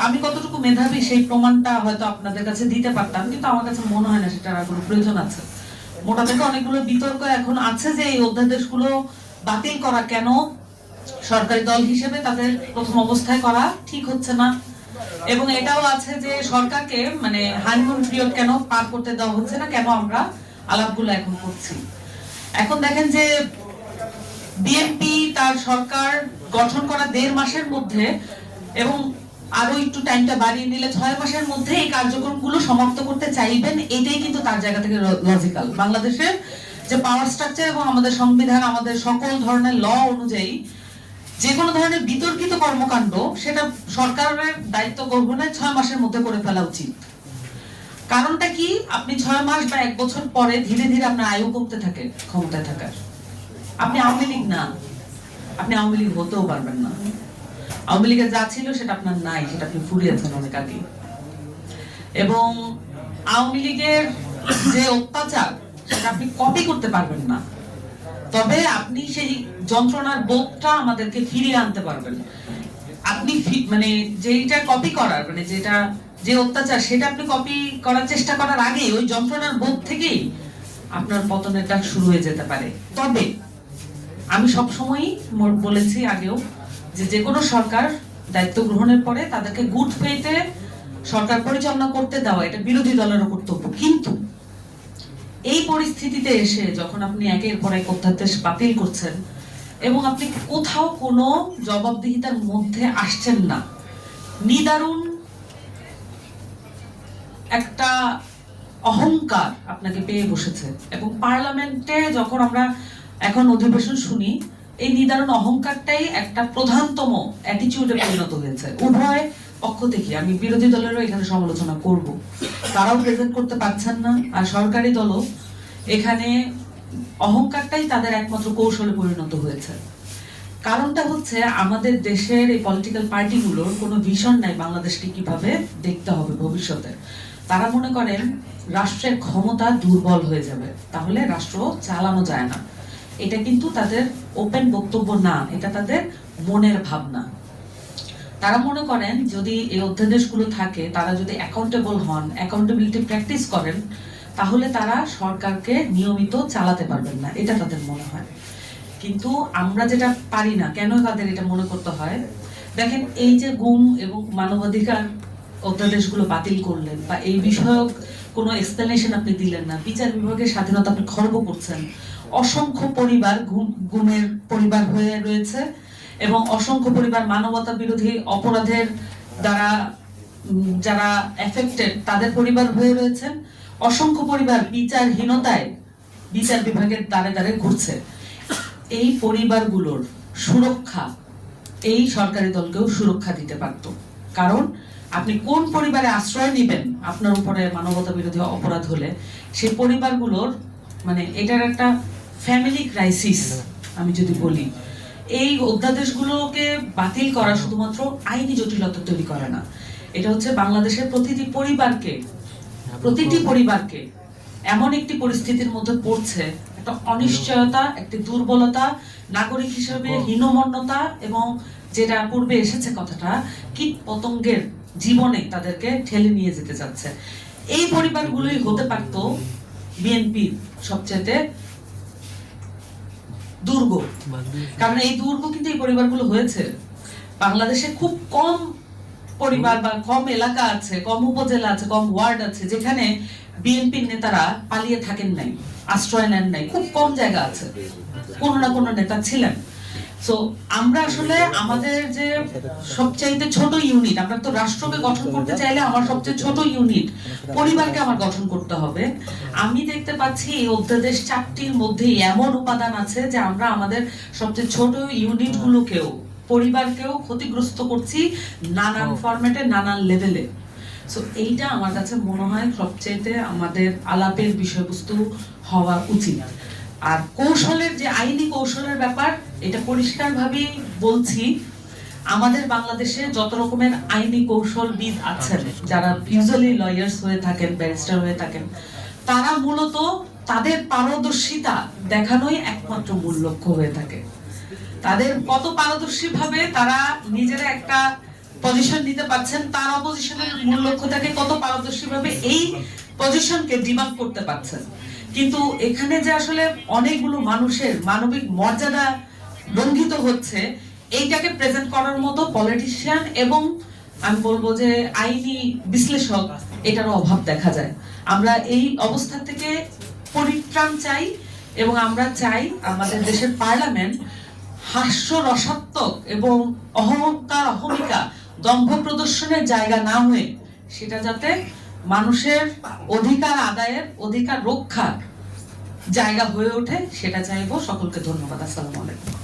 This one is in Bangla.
আমি কতটুকু মেধাবী সেই প্রমাণটা হয়তো আপনাদের কাছে দিতে পারতাম, কিন্তু আমার কাছে মনে হয় না সেটার আর কোনো প্রয়োজন আছে। মোটা থেকে অনেকগুলো বিতর্ক এখন আছে যে এই অধ্যাদেশগুলো বাতিল করা কেন সরকারি দল হিসেবে তাদের প্রথম অবস্থায় করা ঠিক হচ্ছে না, এবং এটাও আছে যে সরকারকে মানে হানিমুন পিরিয়ড কেন পার করতে দেওয়া হচ্ছে না, কেন আমরা আলাপগুলো এখন করছি। এখন দেখেন যে বিএনপি তার সরকার গঠন করা 1.5 মাসের মধ্যে এবং আরো একটু টাইমটা বাড়িয়ে নিলে 6 মাসের মধ্যে এই কার্যক্রমগুলো সমাপ্ত করতে চাইবেন, এটাই কিন্তু তার জায়গা থেকে লজিক্যাল। বাংলাদেশের যে পাওয়ার স্ট্রাকচার এবং আমাদের সংবিধান, আমাদের সকল ধরনের ল অনুযায়ী যে কোনো ধরনের বিতর্কিত কর্মকাণ্ড সেটা সরকারের দায়িত্ব গ্রহণে 6 মাসের মধ্যে করে ফেলা উচিত। কারণটা কি, আপনি 6 মাস বা 1 বছর পরে ধীরে ধীরে আপনার আয়ু কমতে থাকে ক্ষমতায় থাকার। আপনি আওয়ামী লীগ না, আপনি আওয়ামী লীগ হতেও পারবেন না। আওয়ামী লীগের যা ছিল সেটা আপনার নাই, সেটা আপনি ফুরিয়েছেন অনেক আগে। এবং আওয়ামী লীগের যে অত্যাচার সেটা আপনি কপি করতে পারবেন না, তবে আপনি সেই যন্ত্রণার বোধটা আমাদেরকে ফিরিয়ে আনতে পারবেন। আপনি মানে যেটা কপি করার মানে যেটা যে অত্যাচার সেটা আপনি কপি করার চেষ্টা করার আগে ওই যন্ত্রণার বোধ থেকেই আপনার পতনেরটা শুরু হয়ে যেতে পারে। তবে আমি সবসময়ই বলেছি আগেও যে কোনো সরকার দায়িত্ব গ্রহণের পরে তাদেরকে গুড ফেইথে সরকার পরিচালনা করতে দেওয়া এটা বিরোধী দলেরও কর্তব্য। কিন্তু এই পরিস্থিতিতে এসে যখন আপনি একের পর এক অধ্যাদেশ বাতিল করছেন এবং আপনি কোথাও কোনো জবাবদিহিতার মধ্যে আসছেন না, নিদারুণ একটা অহংকার আপনাকে পেয়ে বসেছে। এবং পার্লামেন্টে যখন আমরা এখন অধিবেশন শুনি, এই নিদারুণ অহংকারটাই একটা প্রধানতম অ্যাটিটিউডে পরিণত হয়েছে উভয় পক্ষ থেকে। আমি বিরোধী দলেরও এখানে সমালোচনা করব, তারাও প্রেজেন্ট করতে পারছেন না, আর সরকারি দলও এখানে অহংকারটাই তাদের একমাত্র কৌশলে পরিণত হয়েছে। কারণটা হচ্ছে আমাদের দেশের এই পলিটিক্যাল পার্টিগুলোর কোনো ভিশন নাই বাংলাদেশকে কিভাবে দেখতে হবে ভবিষ্যতে। তারা মনে করেন রাষ্ট্রের ক্ষমতা দুর্বল হয়ে যাবে, তাহলে রাষ্ট্র চালানো যায় না। এটা কিন্তু তাদের ওপেন বক্তব্য না, এটা তাদের মনের ভাবনা। তারা মনে করেন যদি এই অধ্যাদেশগুলো থাকে, তারা যদি অ্যাকাউন্টেবল হন, অ্যাকাউন্টেবিলিটি প্র্যাকটিস করেন, তাহলে তারা সরকারকে নিয়মিত চালাতে পারবেন না, এটা তাদের মনে হয়। কিন্তু আমরা যেটা পারি না, কেন তাদের এটা মনে করতে হয়? দেখেন, এই যে গুম এবং মানবাধিকার অধ্যাদেশগুলো বাতিল করলেন বা এই বিষয়ক কোনো এক্সপ্লেনেশন আপনি দিলেন না, বিচার বিভাগের স্বাধীনতা আপনি খর্ব করছেন, অসংখ্য পরিবার গুমের পরিবার হয়ে রয়েছে এবং অসংখ্য পরিবার মানবতা বিরোধী অপরাধের দ্বারা যারা এফেক্টেড তাদের পরিবার হয়ে রয়েছেন, অসংখ্য পরিবার বিচারহীনতায় বিচার বিভাগের দ্বারে দ্বারে ঘুরছে। এই পরিবারগুলোর সুরক্ষা এই সরকারি দলকেও সুরক্ষা দিতে পারত। কারণ আপনি কোন পরিবারে আশ্রয় নেবেন আপনার উপরে মানবতা বিরোধী অপরাধ হলে, সেই পরিবারগুলোর মানে এটার একটা ফ্যামিলি ক্রাইসিস। আমি যদি বলি, এই অধ্যাদেশগুলোকে বাতিল করা শুধুমাত্র আইনি জটিলতা তৈরি করে না, এটা হচ্ছে বাংলাদেশের প্রতিটি পরিবারকে এমন একটি পরিস্থিতির মধ্যে পড়ছে, একটা অনিশ্চয়তা, একটি দুর্বলতা, নাগরিক হিসেবে হীনমন্যতা, এবং যেটা পূর্বে এসেছে কথাটা, কীট পতঙ্গের জীবনে তাদেরকে ঠেলে নিয়ে যেতে চাচ্ছে। এই পরিবারগুলোই হতে পারত বিএনপির সবচেয়ে দুর্গ। কারণ এই দুর্গ কিন্তু এই পরিবারগুলো হয়েছে। বাংলাদেশে খুব কম পরিবার বা কম এলাকা আছে, কম উপজেলা আছে, কম ওয়ার্ড আছে যেখানে বিএনপির নেতারা পালিয়ে থাকেন নাই, আশ্রয় নেন নাই। খুব কম জায়গা আছে, কোনো না কোনো নেতা ছিলেন। সো আমরা আসলে আমাদের যে সবচাইতে ছোট ইউনিট, আমরা তো রাষ্ট্রকে গঠন করতে চাইলে আমার সবচেয়ে ছোট ইউনিট পরিবারকে আমার গঠন করতে হবে। আমি দেখতে পাচ্ছি এই অধ্যাদেশ 4টির মধ্যে এমন উপাদান আছে যে আমরা আমাদের সবচেয়ে ছোট ইউনিট গুলোকেও, পরিবারকেও ক্ষতিগ্রস্ত করছি নানান ফরম্যাটে, নানান লেভেলে। সো এইটা আমার কাছে মনে হয় সবচাইতে আমাদের আলাপের বিষয়বস্তু হওয়া উচিত। আর কৌশলের যে আইনি কৌশলের ব্যাপার, এটা পরিষ্কারভাবেই বলছি, আমাদের বাংলাদেশে যত রকমের আইনি কৌশলবিদ আছেন, যারা ইউজুয়ালি লয়ার্স হয়ে থাকেন, ব্যারিস্টার হয়ে থাকেন, তারা মূলত তাদের পারদর্শিতা দেখানোই একমাত্র মূল লক্ষ্য হয়ে থাকে। তাদের কত পারদর্শী ভাবে তারা নিজেরা একটা পজিশন নিতে পারছেন, তার অপোজিশনের মূল লক্ষ্যটাকে কত পারদর্শীভাবে এই পজিশনকে ডিমান্ড করতে পারছেন। কিন্তু এখানে যে আসলে অনেকগুলো মানুষের মানবিক মর্যাদা লঙ্ঘিত হচ্ছে, এইটাকে প্রেজেন্ট করার মতো পলিটিশিয়ান এবং আমি বলবো যে আইনি বিশ্লেষক এটার অভাব দেখা যায়। আমরা এই অবস্থা থেকে পরিত্রাণ চাই এবং আমরা চাই আমাদের দেশের পার্লামেন্ট হাস্যরসাত্মক এবং অহংকার অহমিকা দম্ভ প্রদর্শনের জায়গা না হয়ে সেটা যাতে মানুষের অধিকার আদায়ের, অধিকার রক্ষার জায়গা হয়ে ওঠে, সেটা চাইবো। সকলকে ধন্যবাদ। আসসালামু আলাইকুম।